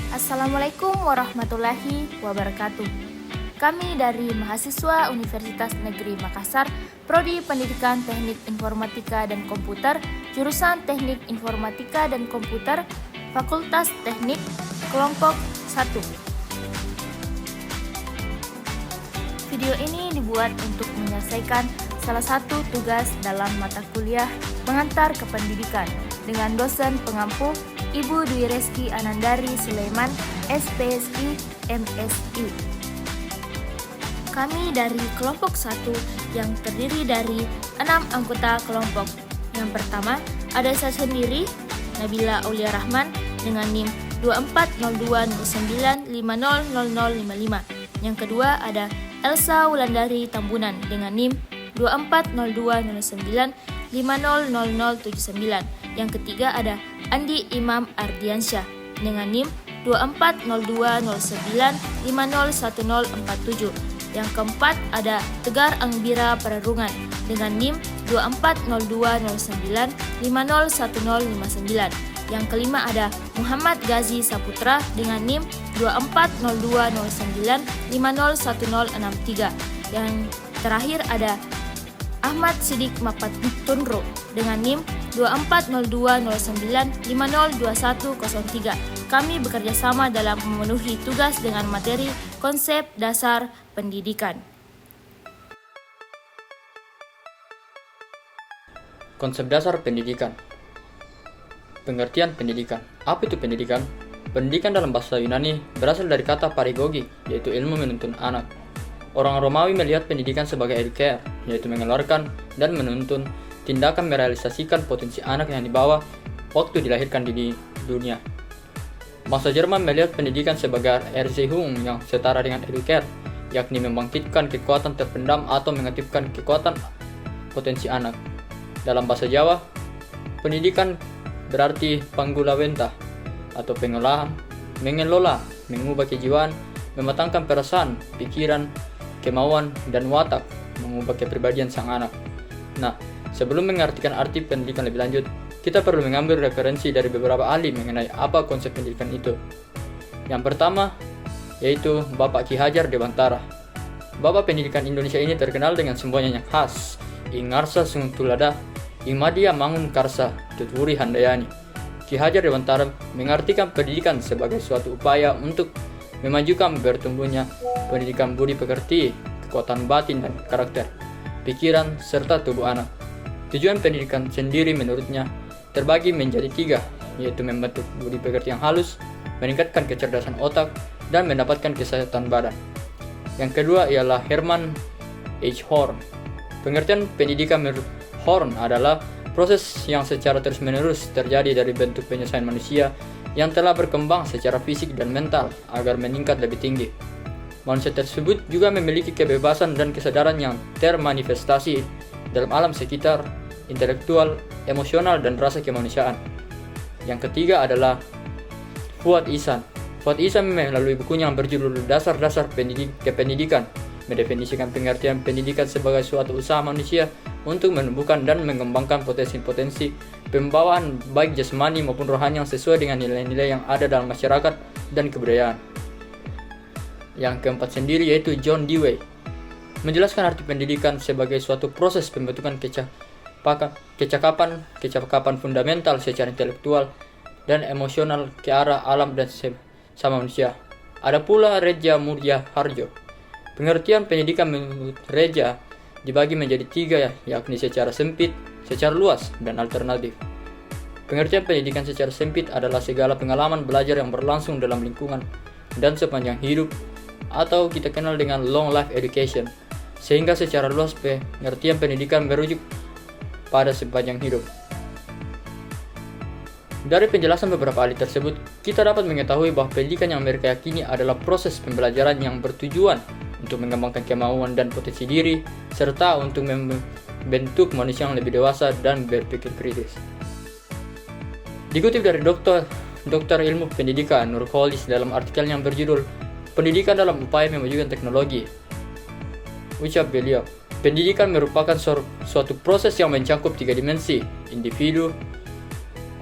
Assalamualaikum warahmatullahi wabarakatuh. Kami dari mahasiswa Universitas Negeri Makassar, Prodi Pendidikan Teknik Informatika dan Komputer, jurusan Teknik Informatika dan Komputer, Fakultas Teknik, kelompok 1. Video ini dibuat untuk menyelesaikan salah satu tugas dalam mata kuliah pengantar kependidikan dengan dosen pengampu Ibu Dwi Reski Anandari Sulaiman, SPSI, MSI. Kami dari kelompok 1 yang terdiri dari 6 anggota kelompok. Yang pertama, ada saya sendiri, Nabila Aulia Rahman, dengan NIM 240209500055. Yang kedua, ada Elsa Wulandari Tambunan dengan NIM 240209500079. Yang ketiga, ada Andi Imam Ardiansyah dengan NIM 240209501047. Yang keempat, ada Tegar Angbira Perarungan dengan NIM 240209501059. Yang kelima, ada Muhammad Gazi Saputra dengan NIM 240209501063. Yang terakhir, ada Ahmad Sidik Mapat Tunro dengan NIM 240209502103. Kami bekerja sama dalam memenuhi tugas dengan materi konsep dasar pendidikan. Konsep dasar pendidikan. Pengertian pendidikan. Apa itu pendidikan? Pendidikan dalam bahasa Yunani berasal dari kata parigogi, yaitu ilmu menuntun anak. Orang Romawi melihat pendidikan sebagai educare, yaitu mengeluarkan dan menuntun tindakan merealisasikan potensi anak yang dibawa waktu dilahirkan di dunia. Bangsa Jerman melihat pendidikan sebagai Erziehung yang setara dengan educare, yakni membangkitkan kekuatan terpendam atau mengaktifkan kekuatan potensi anak. Dalam bahasa Jawa, pendidikan berarti panggulawenta atau pengolahan, mengelola, mengubah kejiwaan, mematangkan perasaan, pikiran, kemauan, dan watak, mengubah kepribadian sang anak. Nah, sebelum mengartikan arti pendidikan lebih lanjut, kita perlu mengambil referensi dari beberapa ahli mengenai apa konsep pendidikan itu. Yang pertama, yaitu Bapak Ki Hajar Dewantara. Bapak pendidikan Indonesia ini terkenal dengan semboyannya yang khas, Ingarsa Sungtulada, Ingmadia Mangun Karsa, Tutwuri Handayani. Ki Hajar Dewantara mengartikan pendidikan sebagai suatu upaya untuk memajukan bertumbuhnya pendidikan budi pekerti, kekuatan batin dan karakter, pikiran, serta tubuh anak. Tujuan pendidikan sendiri menurutnya terbagi menjadi 3, yaitu membentuk budi pekerti yang halus, meningkatkan kecerdasan otak, dan mendapatkan kesehatan badan. Yang kedua ialah Herman H. Horn. Pengertian pendidikan menurut Horn adalah proses yang secara terus-menerus terjadi dari bentuk penyelesaian manusia yang telah berkembang secara fisik dan mental agar meningkat lebih tinggi. Manusia tersebut juga memiliki kebebasan dan kesadaran yang termanifestasi dalam alam sekitar, intelektual, emosional, dan rasa kemanusiaan. Yang ketiga adalah Fuad Ihsan. Fuad Ihsan melalui bukunya yang berjudul Dasar-Dasar Kependidikan mendefinisikan pengertian pendidikan sebagai suatu usaha manusia untuk menumbuhkan dan mengembangkan potensi-potensi pembawaan baik jasmani maupun rohani yang sesuai dengan nilai-nilai yang ada dalam masyarakat dan kebudayaan. Yang keempat sendiri yaitu John Dewey, menjelaskan arti pendidikan sebagai suatu proses pembentukan kecakapan fundamental secara intelektual dan emosional ke arah alam dan sama manusia. Ada pula Reja Murya Harjo. Pengertian pendidikan menurut Reja dibagi menjadi 3, yakni secara sempit, secara luas, dan alternatif. Pengertian pendidikan secara sempit adalah segala pengalaman belajar yang berlangsung dalam lingkungan dan sepanjang hidup, atau kita kenal dengan long life education, sehingga secara luas pengertian pendidikan merujuk pada sepanjang hidup. Dari penjelasan beberapa ahli tersebut, kita dapat mengetahui bahwa pendidikan yang mereka yakini adalah proses pembelajaran yang bertujuan untuk mengembangkan kemauan dan potensi diri, serta untuk membentuk manusia yang lebih dewasa dan berpikir kritis. Dikutip dari Doktor Ilmu Pendidikan Nurholis dalam artikel yang berjudul Pendidikan dalam Upaya Memajukan Teknologi, ucap beliau, pendidikan merupakan suatu proses yang mencakup 3 dimensi, individu,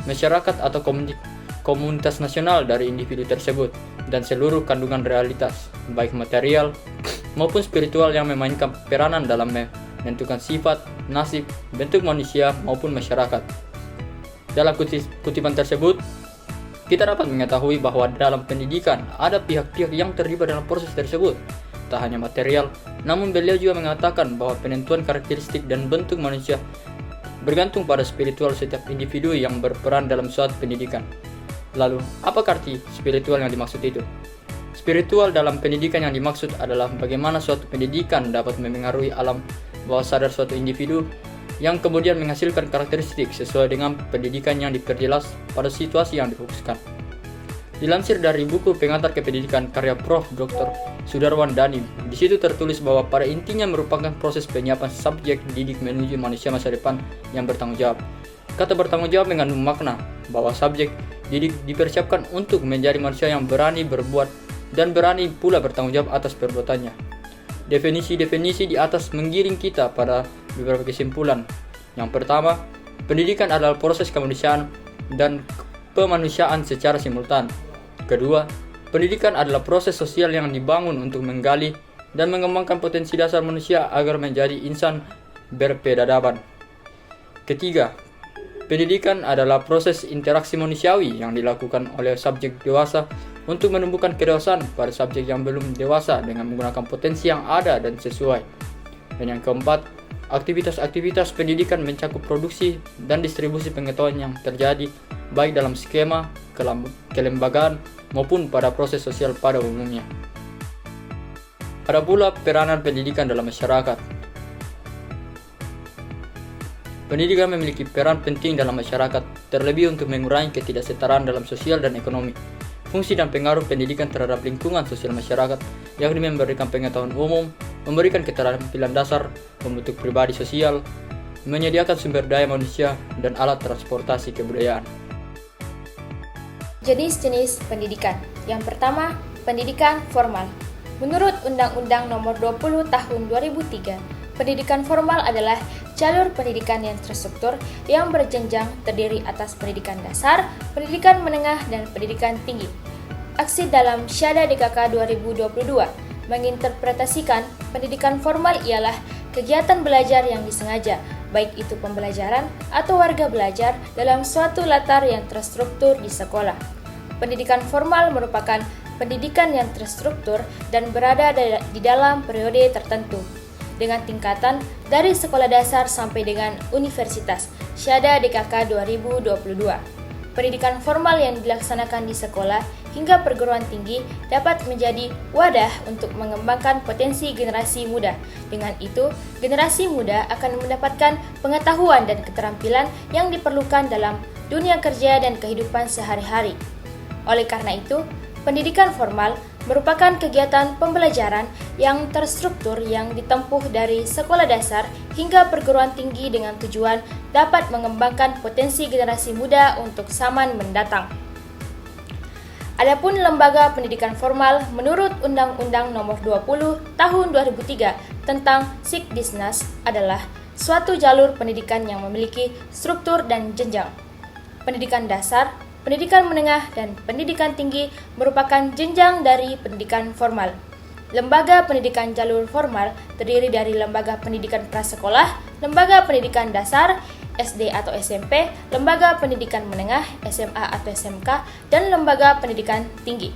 masyarakat atau komunitas nasional dari individu tersebut dan seluruh kandungan realitas, baik material maupun spiritual yang memainkan peranan dalam menentukan sifat, nasib, bentuk manusia maupun masyarakat. Dalam kutipan tersebut, kita dapat mengetahui bahwa dalam pendidikan ada pihak-pihak yang terlibat dalam proses tersebut. Tak hanya material, namun beliau juga mengatakan bahwa penentuan karakteristik dan bentuk manusia bergantung pada spiritual setiap individu yang berperan dalam suatu pendidikan. Lalu, apa arti spiritual yang dimaksud itu? Spiritual dalam pendidikan yang dimaksud adalah bagaimana suatu pendidikan dapat memengaruhi alam bawah sadar suatu individu yang kemudian menghasilkan karakteristik sesuai dengan pendidikan yang diperjelas pada situasi yang difokuskan. Dilansir dari buku Pengantar Kependidikan karya Prof. Dr. Sudarwan Danim, di situ tertulis bahwa pada intinya merupakan proses penyiapan subjek didik menuju manusia masa depan yang bertanggung jawab. Kata bertanggung jawab mengandung makna bahwa subjek didik dipersiapkan untuk menjadi manusia yang berani berbuat dan berani pula bertanggung jawab atas perbuatannya. Definisi-definisi di atas menggiring kita pada beberapa kesimpulan. Yang pertama, pendidikan adalah proses kemanusiaan dan kemanusiaan secara simultan. Kedua, pendidikan adalah proses sosial yang dibangun untuk menggali dan mengembangkan potensi dasar manusia agar menjadi insan berperadaban. Ketiga, pendidikan adalah proses interaksi manusiawi yang dilakukan oleh subjek dewasa untuk menumbuhkan kedewasaan pada subjek yang belum dewasa dengan menggunakan potensi yang ada dan sesuai. Dan yang keempat, aktivitas-aktivitas pendidikan mencakup produksi dan distribusi pengetahuan yang terjadi baik dalam skema, kelembagaan, maupun pada proses sosial pada umumnya. Ada pula peranan pendidikan dalam masyarakat. Pendidikan memiliki peran penting dalam masyarakat, terlebih untuk mengurangi ketidaksetaraan dalam sosial dan ekonomi. Fungsi dan pengaruh pendidikan terhadap lingkungan sosial masyarakat, yakni memberikan pengetahuan umum, memberikan keterampilan dasar, membentuk pribadi sosial, menyediakan sumber daya manusia, dan alat transportasi kebudayaan. Jenis-jenis pendidikan. Yang pertama, pendidikan formal. Menurut Undang-Undang Nomor 20 Tahun 2003, pendidikan formal adalah jalur pendidikan yang terstruktur yang berjenjang terdiri atas pendidikan dasar, pendidikan menengah, dan pendidikan tinggi. Aksi dalam Syahada DKK 2022 menginterpretasikan pendidikan formal ialah kegiatan belajar yang disengaja, baik itu pembelajaran atau warga belajar dalam suatu latar yang terstruktur di sekolah. Pendidikan formal merupakan pendidikan yang terstruktur dan berada di dalam periode tertentu, dengan tingkatan dari sekolah dasar sampai dengan universitas, Syahada DKK 2022. Pendidikan formal yang dilaksanakan di sekolah hingga perguruan tinggi dapat menjadi wadah untuk mengembangkan potensi generasi muda. Dengan itu, generasi muda akan mendapatkan pengetahuan dan keterampilan yang diperlukan dalam dunia kerja dan kehidupan sehari-hari. Oleh karena itu, pendidikan formal merupakan kegiatan pembelajaran yang terstruktur yang ditempuh dari sekolah dasar hingga perguruan tinggi dengan tujuan dapat mengembangkan potensi generasi muda untuk zaman mendatang. Adapun lembaga pendidikan formal menurut Undang-Undang Nomor 20 Tahun 2003 tentang Sikdisnas adalah suatu jalur pendidikan yang memiliki struktur dan jenjang. Pendidikan dasar, pendidikan menengah, dan pendidikan tinggi merupakan jenjang dari pendidikan formal. Lembaga pendidikan jalur formal terdiri dari lembaga pendidikan prasekolah, lembaga pendidikan dasar, SD atau SMP, lembaga pendidikan menengah, SMA atau SMK, dan lembaga pendidikan tinggi.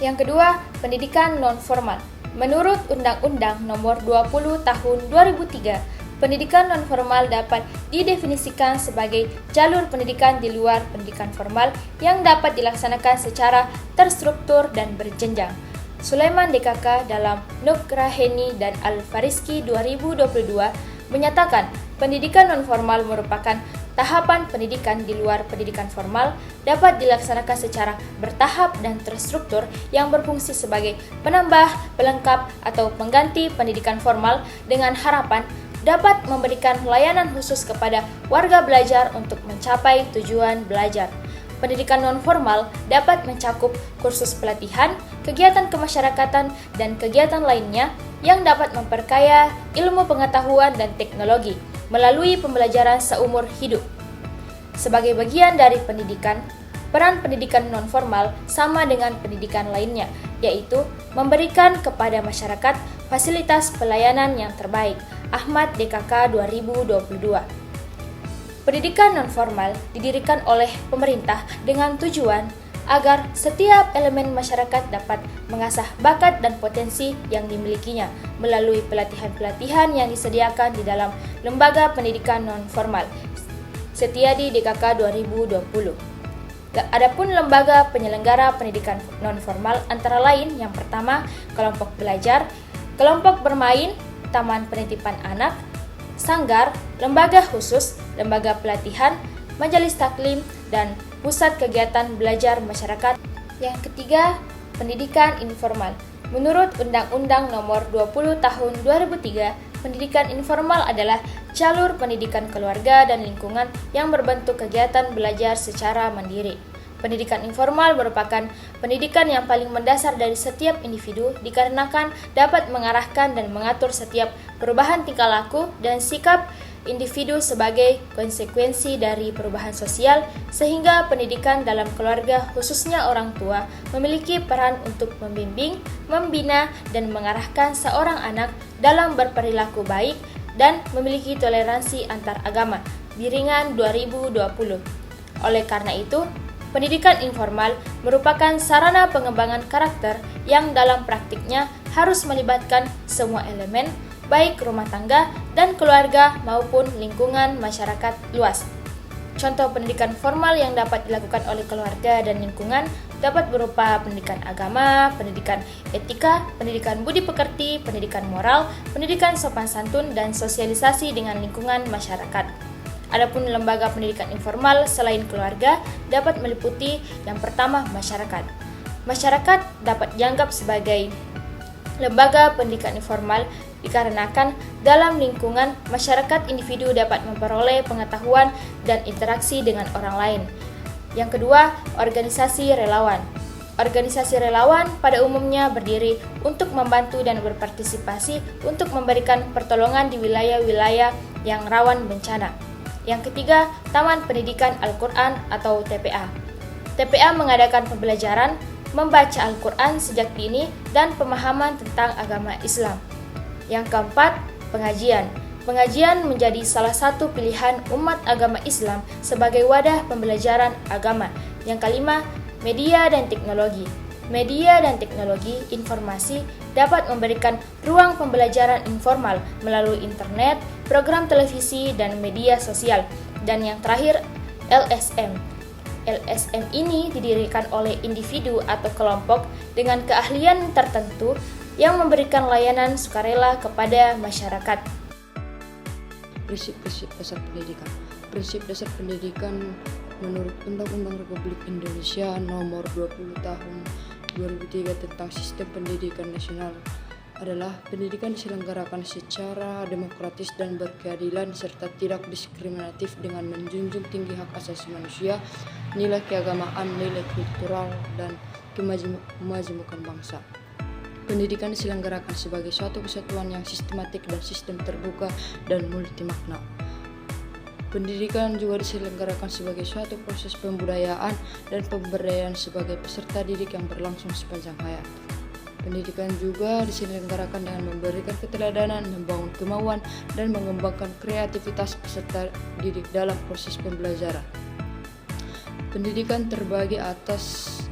Yang kedua, pendidikan non-formal. Menurut Undang-Undang Nomor 20 Tahun 2003, pendidikan non-formal dapat didefinisikan sebagai jalur pendidikan di luar pendidikan formal yang dapat dilaksanakan secara terstruktur dan berjenjang. Sulaiman DKK dalam Nukraheni dan Al-Fariski 2022 menyatakan pendidikan non-formal merupakan tahapan pendidikan di luar pendidikan formal dapat dilaksanakan secara bertahap dan terstruktur yang berfungsi sebagai penambah, pelengkap, atau pengganti pendidikan formal dengan harapan dapat memberikan layanan khusus kepada warga belajar untuk mencapai tujuan belajar. Pendidikan non-formal dapat mencakup kursus pelatihan, kegiatan kemasyarakatan, dan kegiatan lainnya yang dapat memperkaya ilmu pengetahuan dan teknologi melalui pembelajaran seumur hidup. Sebagai bagian dari pendidikan, peran pendidikan nonformal sama dengan pendidikan lainnya, yaitu memberikan kepada masyarakat fasilitas pelayanan yang terbaik. Ahmad DKK 2022. Pendidikan nonformal didirikan oleh pemerintah dengan tujuan agar setiap elemen masyarakat dapat mengasah bakat dan potensi yang dimilikinya melalui pelatihan-pelatihan yang disediakan di dalam lembaga pendidikan nonformal. Setiadi DKK 2020. Adapun lembaga penyelenggara pendidikan nonformal antara lain yang pertama, kelompok belajar, kelompok bermain, taman penitipan anak, sanggar, lembaga khusus, lembaga pelatihan, majelis taklim, dan pusat kegiatan belajar masyarakat. Yang ketiga, pendidikan informal. Menurut Undang-Undang Nomor 20 Tahun 2003, pendidikan informal adalah jalur pendidikan keluarga dan lingkungan yang berbentuk kegiatan belajar secara mandiri. Pendidikan informal merupakan pendidikan yang paling mendasar dari setiap individu dikarenakan dapat mengarahkan dan mengatur setiap perubahan tingkah laku dan sikap individu sebagai konsekuensi dari perubahan sosial, sehingga pendidikan dalam keluarga khususnya orang tua memiliki peran untuk membimbing, membina, dan mengarahkan seorang anak dalam berperilaku baik dan memiliki toleransi antar agama. Biringan 2020. Oleh karena itu, pendidikan informal merupakan sarana pengembangan karakter yang dalam praktiknya harus melibatkan semua elemen, baik rumah tangga dan keluarga maupun lingkungan masyarakat luas. Contoh pendidikan formal yang dapat dilakukan oleh keluarga dan lingkungan dapat berupa pendidikan agama, pendidikan etika, pendidikan budi pekerti, pendidikan moral, pendidikan sopan santun, dan sosialisasi dengan lingkungan masyarakat. Adapun lembaga pendidikan informal selain keluarga dapat meliputi yang pertama masyarakat. Masyarakat dapat dianggap sebagai lembaga pendidikan informal dikarenakan dalam lingkungan masyarakat individu dapat memperoleh pengetahuan dan interaksi dengan orang lain. Yang kedua, organisasi relawan. Organisasi relawan pada umumnya berdiri untuk membantu dan berpartisipasi untuk memberikan pertolongan di wilayah-wilayah yang rawan bencana. Yang ketiga, Taman Pendidikan Al-Quran atau TPA. TPA mengadakan pembelajaran membaca Al-Quran sejak dini dan pemahaman tentang agama Islam. Yang keempat, pengajian. Pengajian menjadi salah satu pilihan umat agama Islam sebagai wadah pembelajaran agama. Yang kelima, media dan teknologi. Media dan teknologi informasi dapat memberikan ruang pembelajaran informal melalui internet, program televisi, dan media sosial. Dan yang terakhir, LSM. LSM ini didirikan oleh individu atau kelompok dengan keahlian tertentu yang memberikan layanan sukarela kepada masyarakat. Prinsip-prinsip dasar pendidikan. Prinsip dasar pendidikan menurut Undang-Undang Republik Indonesia Nomor 20 Tahun 2003 tentang Sistem Pendidikan Nasional adalah pendidikan diselenggarakan secara demokratis dan berkeadilan serta tidak diskriminatif dengan menjunjung tinggi hak asasi manusia, nilai keagamaan, nilai kultural, dan kemajemukan bangsa. Pendidikan diselenggarakan sebagai suatu kesatuan yang sistematik dan sistem terbuka dan multimakna. Pendidikan juga diselenggarakan sebagai suatu proses pembudayaan dan pemberdayaan sebagai peserta didik yang berlangsung sepanjang hayat. Pendidikan juga diselenggarakan dengan memberikan keteladanan, membangun kemauan, dan mengembangkan kreativitas peserta didik dalam proses pembelajaran. Pendidikan terbagi atas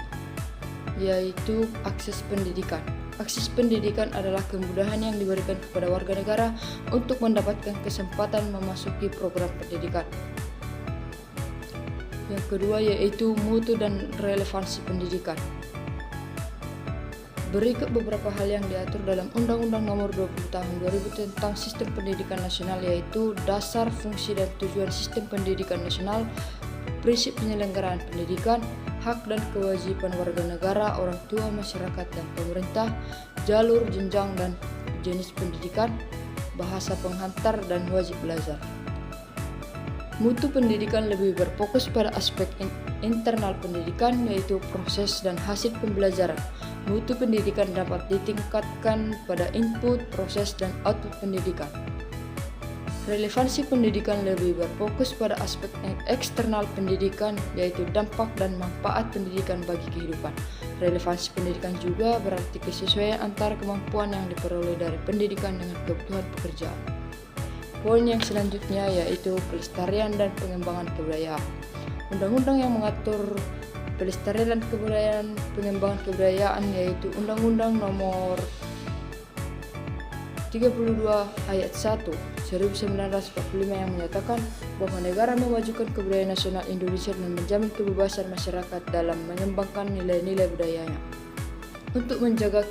yaitu akses pendidikan. Akses pendidikan adalah kemudahan yang diberikan kepada warga negara untuk mendapatkan kesempatan memasuki program pendidikan. Yang kedua yaitu mutu dan relevansi pendidikan. Berikut beberapa hal yang diatur dalam Undang-Undang Nomor 20 Tahun 2000 tentang Sistem Pendidikan Nasional, yaitu dasar, fungsi, dan tujuan sistem pendidikan nasional, prinsip penyelenggaraan pendidikan, hak dan kewajiban warga negara, orang tua, masyarakat, dan pemerintah, jalur, jenjang, dan jenis pendidikan, bahasa penghantar, dan wajib belajar. Mutu pendidikan lebih berfokus pada aspek internal pendidikan, yaitu proses dan hasil pembelajaran. Mutu pendidikan dapat ditingkatkan pada input, proses, dan output pendidikan. Relevansi pendidikan lebih berfokus pada aspek eksternal pendidikan, yaitu dampak dan manfaat pendidikan bagi kehidupan. Relevansi pendidikan juga berarti kesesuaian antara kemampuan yang diperoleh dari pendidikan dengan kebutuhan pekerjaan. Poin yang selanjutnya yaitu pelestarian dan pengembangan kebudayaan. Undang-undang yang mengatur pelestarian dan pengembangan kebudayaan yaitu Undang-Undang Nomor 32 Ayat 1 1945 yang menyatakan bahwa negara memajukan kebudayaan nasional Indonesia dan menjamin kebebasan masyarakat dalam mengembangkan nilai-nilai budayanya. Untuk menjaga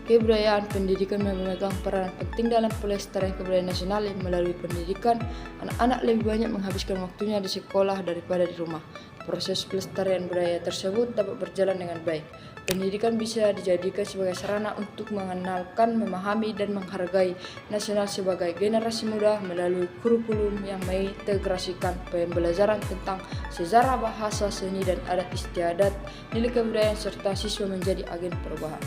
kebudayaan, pendidikan memegang peranan penting dalam pelestarian kebudayaan nasional. Melalui pendidikan, anak-anak lebih banyak menghabiskan waktunya di sekolah daripada di rumah. Proses pelestarian budaya tersebut dapat berjalan dengan baik. Pendidikan bisa dijadikan sebagai sarana untuk mengenalkan, memahami, dan menghargai nasional sebagai generasi muda melalui kurikulum yang mengintegrasikan pembelajaran tentang sejarah, bahasa, seni, dan adat istiadat, nilai kebudayaan, serta siswa menjadi agen perubahan.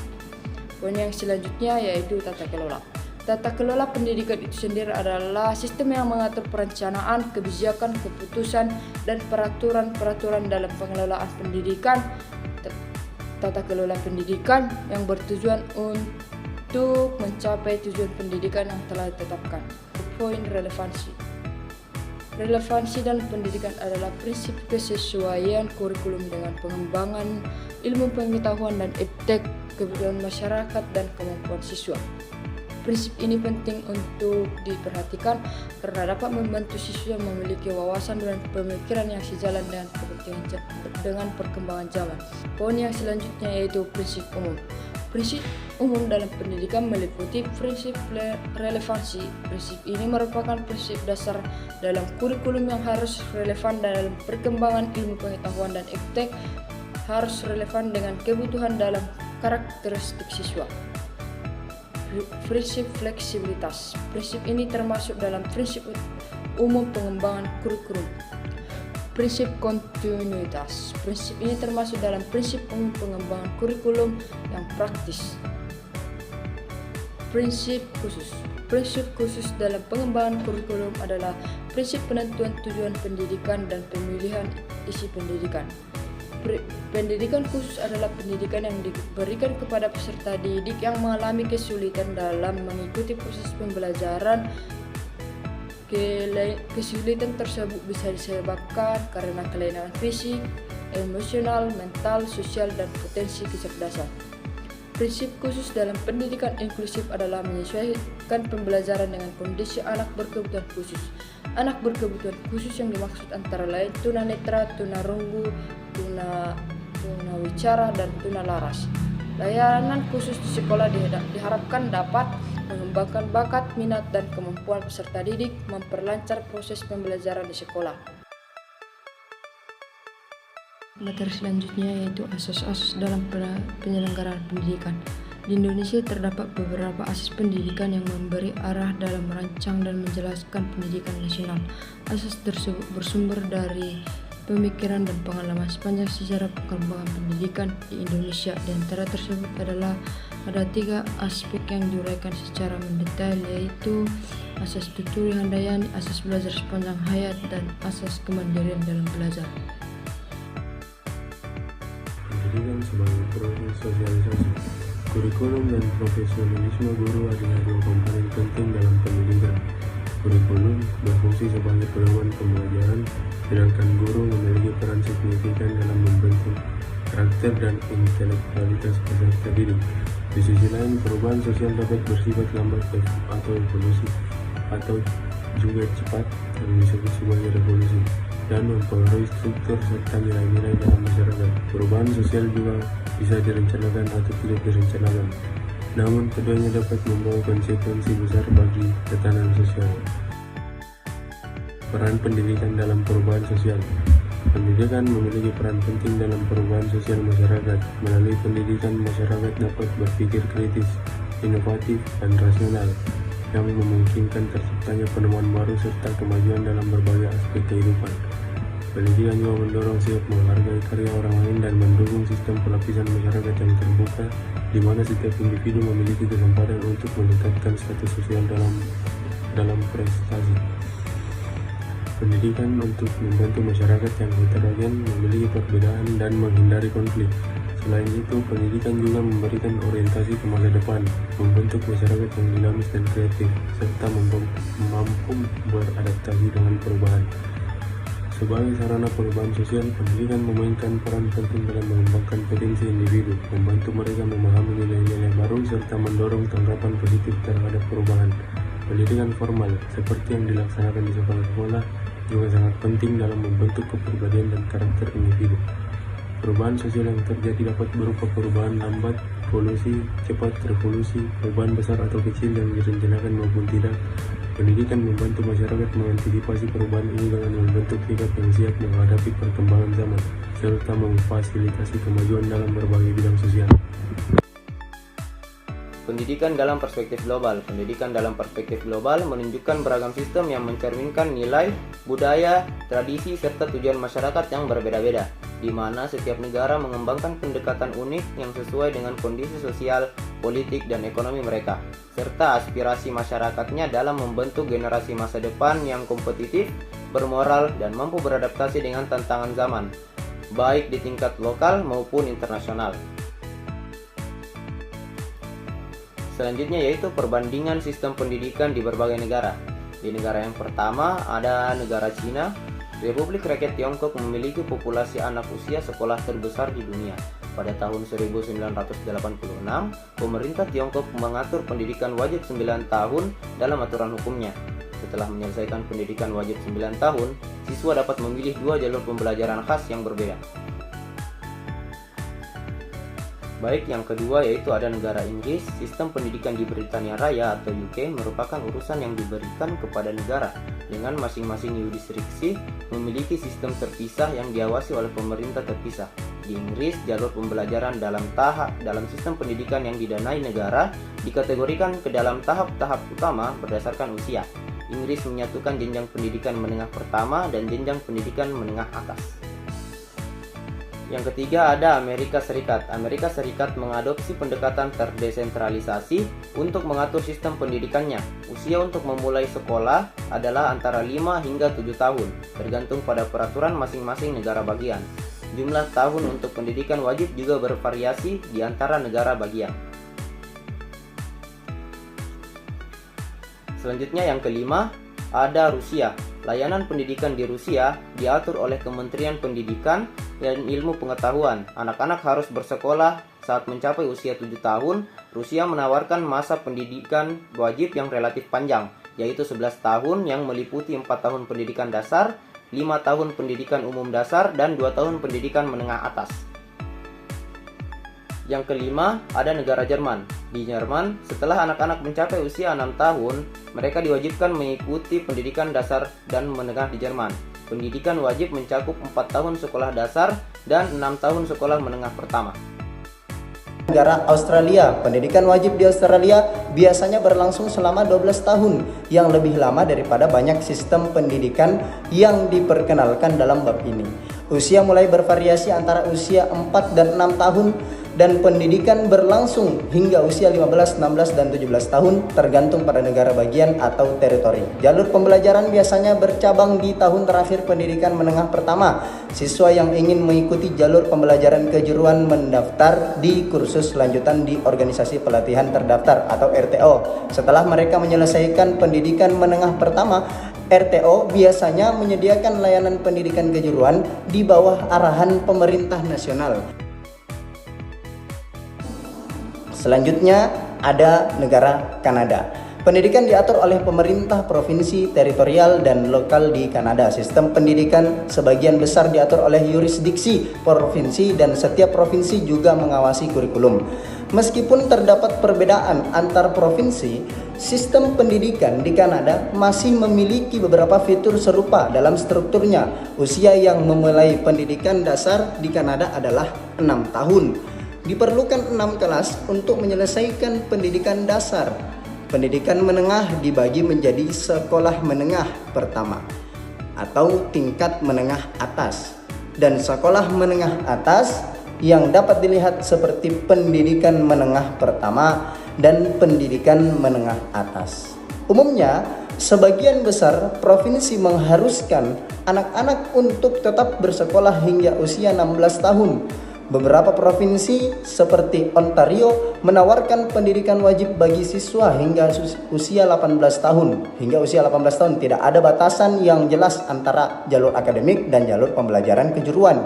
Poin yang selanjutnya yaitu tata kelola. Tata kelola pendidikan itu sendiri adalah sistem yang mengatur perencanaan, kebijakan, keputusan, dan peraturan-peraturan dalam pengelolaan pendidikan. Tata kelola pendidikan yang bertujuan untuk mencapai tujuan pendidikan yang telah ditetapkan. Poin relevansi. Relevansi dalam pendidikan adalah prinsip kesesuaian kurikulum dengan pengembangan ilmu pengetahuan dan eptek, kebutuhan masyarakat, dan kemampuan siswa. Prinsip ini penting untuk diperhatikan karena dapat membantu siswa memiliki wawasan dan pemikiran yang sejalan dengan perkembangan zaman. Poin yang selanjutnya yaitu prinsip umum. Prinsip umum dalam pendidikan meliputi prinsip relevansi. Prinsip ini merupakan prinsip dasar dalam kurikulum yang harus relevan dalam perkembangan ilmu pengetahuan dan eptek, harus relevan dengan kebutuhan dalam karakteristik siswa. Prinsip fleksibilitas. Prinsip ini termasuk dalam prinsip umum pengembangan kurikulum. Prinsip kontinuitas. Prinsip ini termasuk dalam prinsip umum pengembangan kurikulum yang praktis. Prinsip khusus. Prinsip khusus dalam pengembangan kurikulum adalah prinsip penentuan tujuan pendidikan dan pemilihan isi pendidikan. Pendidikan khusus adalah pendidikan yang diberikan kepada peserta didik yang mengalami kesulitan dalam mengikuti proses pembelajaran. Kesulitan tersebut bisa disebabkan karena kelainan fisik, emosional, mental, sosial, dan potensi kecerdasan. Prinsip khusus dalam pendidikan inklusif adalah menyesuaikan pembelajaran dengan kondisi anak berkebutuhan khusus. Anak berkebutuhan khusus yang dimaksud antara lain tunanetra, tunarunggu, tunawicara, dan tunalaras. Layanan khusus di sekolah diharapkan dapat mengembangkan bakat, minat, dan kemampuan peserta didik, memperlancar proses pembelajaran di sekolah. Materi selanjutnya yaitu asas-asas dalam penyelenggaraan pendidikan. Di Indonesia terdapat beberapa asas pendidikan yang memberi arah dalam merancang dan menjelaskan pendidikan nasional. Asas tersebut bersumber dari pemikiran dan pengalaman sepanjang sejarah perkembangan pendidikan di Indonesia. Di antara tersebut adalah ada 3 aspek yang diuraikan secara mendetail, yaitu asas Tuturi Handayani, asas belajar sepanjang hayat, dan asas kemandirian dalam belajar. Pendidikan sebagai proses sosialisasi. Kurikulum dan profesionalisme guru adalah 2 komponen penting dalam pendidikan. Kurikulum berfungsi sebagai pedoman pembelajaran, sedangkan guru memiliki peran signifikan dalam membentuk karakter dan intelektualitas peserta didik. Di sisi lain, perubahan sosial dapat bersifat lambat atau evolusi, atau juga cepat yang disebut sebagai revolusi, dan mempengaruhi struktur serta nilai-nilai dalam masyarakat. Perubahan sosial juga bisa direncanakan atau tidak direncanakan, namun keduanya dapat membawa konsekuensi besar bagi tatanan sosial. Peran pendidikan dalam perubahan sosial. Pendidikan memiliki peran penting dalam perubahan sosial masyarakat. Melalui pendidikan, masyarakat dapat berpikir kritis, inovatif, dan rasional, yang memungkinkan terciptanya penemuan baru serta kemajuan dalam berbagai aspek kehidupan. Pendidikan juga mendorong sikap menghargai karya orang lain dan mendukung sistem pelapisan masyarakat yang terbuka, di mana setiap individu memiliki kesempatan untuk meningkatkan status sosial dalam dalam prestasi. Pendidikan untuk membantu masyarakat yang heterogen, memiliki perbedaan, dan menghindari konflik. Selain itu, pendidikan juga memberikan orientasi ke masa depan, membentuk masyarakat yang dinamis dan kreatif, serta mampu beradaptasi dengan perubahan. Sebagai sarana perubahan sosial, pendidikan memainkan peran penting dalam mengembangkan potensi individu, membantu mereka memahami nilai-nilai baru, serta mendorong tanggapan positif terhadap perubahan. Pendidikan formal, seperti yang dilaksanakan di sekolah-sekolah, juga sangat penting dalam membentuk kepribadian dan karakter individu. Perubahan sosial yang terjadi dapat berupa perubahan lambat, evolusi cepat, revolusi, perubahan besar atau kecil yang direncanakan maupun tidak. Pendidikan membantu masyarakat mengantisipasi perubahan ini dengan membentuk sikap yang siap menghadapi perkembangan zaman, serta memfasilitasi kemajuan dalam berbagai bidang sosial. Pendidikan dalam perspektif global. Pendidikan dalam perspektif global menunjukkan beragam sistem yang mencerminkan nilai, budaya, tradisi, serta tujuan masyarakat yang berbeda-beda, di mana setiap negara mengembangkan pendekatan unik yang sesuai dengan kondisi sosial, politik, dan ekonomi mereka, serta aspirasi masyarakatnya dalam membentuk generasi masa depan yang kompetitif, bermoral, dan mampu beradaptasi dengan tantangan zaman, baik di tingkat lokal maupun internasional. Selanjutnya yaitu perbandingan sistem pendidikan di berbagai negara. Di negara yang pertama ada negara Cina. Republik Rakyat Tiongkok memiliki populasi anak usia sekolah terbesar di dunia. Pada tahun 1986, pemerintah Tiongkok mengatur pendidikan wajib 9 tahun dalam aturan hukumnya. Setelah menyelesaikan pendidikan wajib 9 tahun, siswa dapat memilih 2 jalur pembelajaran khas yang berbeda. Baik, yang kedua yaitu ada negara Inggris. Sistem pendidikan di Britania Raya atau UK merupakan urusan yang diberikan kepada negara, dengan masing-masing yurisdiksi memiliki sistem terpisah yang diawasi oleh pemerintah terpisah. Di Inggris, jalur pembelajaran dalam sistem pendidikan yang didanai negara dikategorikan ke dalam tahap-tahap utama berdasarkan usia. Inggris menyatukan jenjang pendidikan menengah pertama dan jenjang pendidikan menengah atas. Yang ketiga ada Amerika Serikat. Amerika Serikat mengadopsi pendekatan terdesentralisasi untuk mengatur sistem pendidikannya. Usia untuk memulai sekolah adalah antara 5 hingga 7 tahun, tergantung pada peraturan masing-masing negara bagian. Jumlah tahun untuk pendidikan wajib juga bervariasi di antara negara bagian. Selanjutnya yang kelima ada Rusia. Layanan pendidikan di Rusia diatur oleh Kementerian Pendidikan dan Ilmu Pengetahuan. Anak-anak harus bersekolah saat mencapai usia 7 tahun. Rusia menawarkan masa pendidikan wajib yang relatif panjang, yaitu 11 tahun yang meliputi 4 tahun pendidikan dasar, 5 tahun pendidikan umum dasar, dan 2 tahun pendidikan menengah atas. Yang kelima ada negara Jerman. Di Jerman, setelah anak-anak mencapai usia 6 tahun, mereka diwajibkan mengikuti pendidikan dasar dan menengah di Jerman. Pendidikan wajib mencakup 4 tahun sekolah dasar dan 6 tahun sekolah menengah pertama. Negara Australia, pendidikan wajib di Australia biasanya berlangsung selama 12 tahun, yang lebih lama daripada banyak sistem pendidikan yang diperkenalkan dalam bab ini. Usia mulai bervariasi antara usia 4 dan 6 tahun, dan pendidikan berlangsung hingga usia 15, 16, dan 17 tahun tergantung pada negara bagian atau teritori. Jalur pembelajaran biasanya bercabang di tahun terakhir pendidikan menengah pertama. Siswa yang ingin mengikuti jalur pembelajaran kejuruan mendaftar di kursus lanjutan di organisasi pelatihan terdaftar atau RTO. Setelah mereka menyelesaikan pendidikan menengah pertama, RTO biasanya menyediakan layanan pendidikan kejuruan di bawah arahan pemerintah nasional. Selanjutnya ada negara Kanada. Pendidikan diatur oleh pemerintah provinsi, teritorial, dan lokal di Kanada. Sistem pendidikan sebagian besar diatur oleh yurisdiksi provinsi dan setiap provinsi juga mengawasi kurikulum. Meskipun terdapat perbedaan antar provinsi, sistem pendidikan di Kanada masih memiliki beberapa fitur serupa dalam strukturnya. Usia yang memulai pendidikan dasar di Kanada adalah 6 tahun. Diperlukan 6 kelas untuk menyelesaikan pendidikan dasar. Pendidikan menengah dibagi menjadi sekolah menengah pertama atau tingkat menengah atas, dan sekolah menengah atas yang dapat dilihat seperti pendidikan menengah pertama dan pendidikan menengah atas. Umumnya, sebagian besar provinsi mengharuskan anak-anak untuk tetap bersekolah hingga usia 16 tahun. Beberapa provinsi seperti Ontario menawarkan pendidikan wajib bagi siswa hingga usia 18 tahun. Hingga usia 18 tahun tidak ada batasan yang jelas antara jalur akademik dan jalur pembelajaran kejuruan.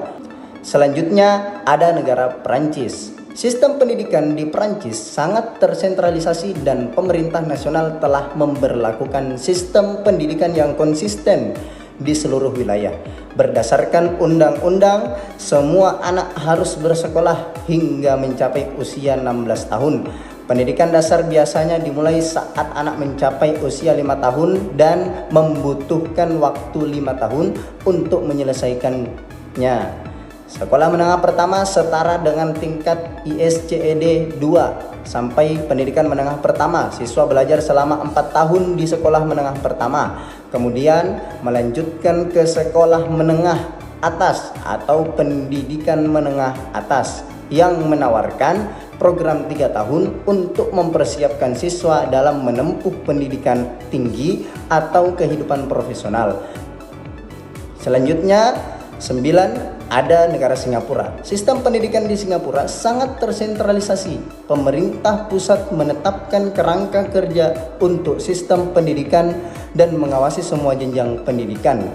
Selanjutnya ada negara Perancis. Sistem pendidikan di Perancis sangat tersentralisasi dan pemerintah nasional telah memberlakukan sistem pendidikan yang konsisten di seluruh wilayah. Berdasarkan undang-undang, semua anak harus bersekolah hingga mencapai usia 16 tahun. Pendidikan dasar biasanya dimulai saat anak mencapai usia 5 tahun dan membutuhkan waktu 5 tahun untuk menyelesaikannya. Sekolah menengah pertama setara dengan tingkat ISCED 2 sampai pendidikan menengah pertama. Siswa belajar selama 4 tahun di sekolah menengah pertama, kemudian melanjutkan ke sekolah menengah atas atau pendidikan menengah atas yang menawarkan program 3 tahun untuk mempersiapkan siswa dalam menempuh pendidikan tinggi atau kehidupan profesional. Selanjutnya 9, ada negara Singapura. Sistem pendidikan di Singapura sangat tersentralisasi. Pemerintah pusat menetapkan kerangka kerja untuk sistem pendidikan dan mengawasi semua jenjang pendidikan.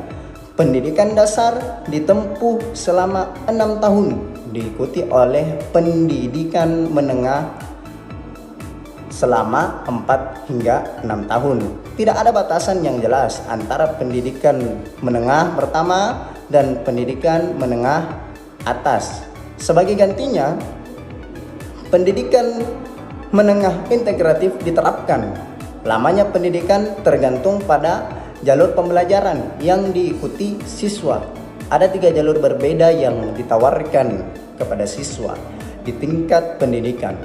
Pendidikan dasar ditempuh selama 6 tahun, diikuti oleh pendidikan menengah selama 4 hingga 6 tahun. Tidak ada batasan yang jelas antara pendidikan menengah pertama dan pendidikan menengah atas. Sebagai gantinya, pendidikan menengah integratif diterapkan. Lamanya pendidikan tergantung pada jalur pembelajaran yang diikuti siswa. Ada 3 jalur berbeda yang ditawarkan kepada siswa di tingkat pendidikan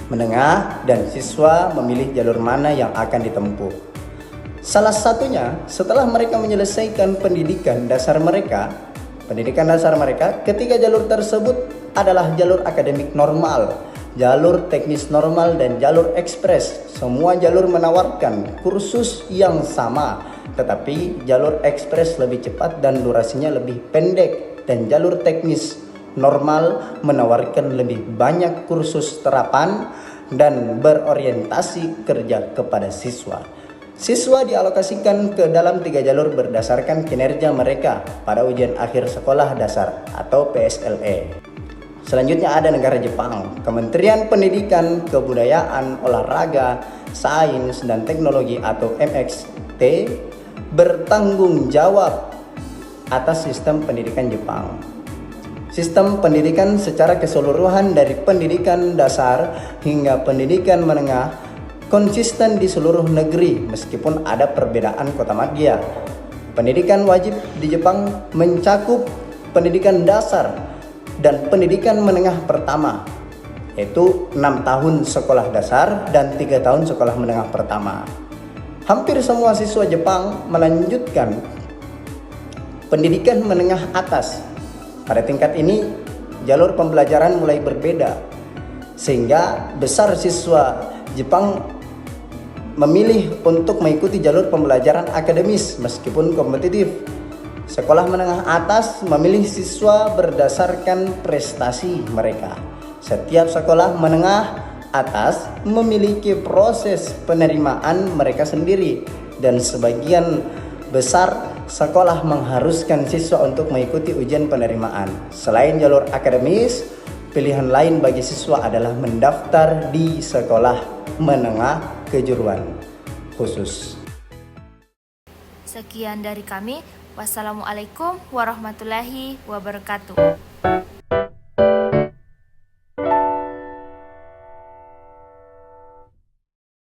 menengah, dan siswa memilih jalur mana yang akan ditempuh. Salah satunya, setelah mereka menyelesaikan pendidikan dasar mereka, ketiga jalur tersebut adalah jalur akademik normal, jalur teknis normal, dan jalur ekspres. Semua jalur menawarkan kursus yang sama, tetapi jalur ekspres lebih cepat dan durasinya lebih pendek, dan jalur teknis normal menawarkan lebih banyak kursus terapan dan berorientasi kerja kepada siswa. Siswa dialokasikan ke dalam 3 jalur berdasarkan kinerja mereka pada ujian akhir sekolah dasar atau PSLE. Selanjutnya ada negara Jepang. Kementerian Pendidikan, Kebudayaan, Olahraga, Sains, dan Teknologi atau MXT bertanggung jawab atas sistem pendidikan Jepang. Sistem pendidikan secara keseluruhan dari pendidikan dasar hingga pendidikan menengah konsisten di seluruh negeri meskipun ada perbedaan kota madya. Pendidikan wajib di Jepang mencakup pendidikan dasar dan pendidikan menengah pertama, yaitu 6 tahun sekolah dasar dan 3 tahun sekolah menengah pertama. Hampir semua siswa Jepang melanjutkan pendidikan menengah atas. Pada tingkat ini, jalur pembelajaran mulai berbeda, sehingga besar siswa Jepang memilih untuk mengikuti jalur pembelajaran akademis meskipun kompetitif. Sekolah menengah atas memilih siswa berdasarkan prestasi mereka. Setiap sekolah menengah atas memiliki proses penerimaan mereka sendiri, dan sebagian besar sekolah mengharuskan siswa untuk mengikuti ujian penerimaan. Selain jalur akademis, pilihan lain bagi siswa adalah mendaftar di sekolah menengah kejuruan khusus. Sekian dari kami. Wassalamualaikum warahmatullahi wabarakatuh.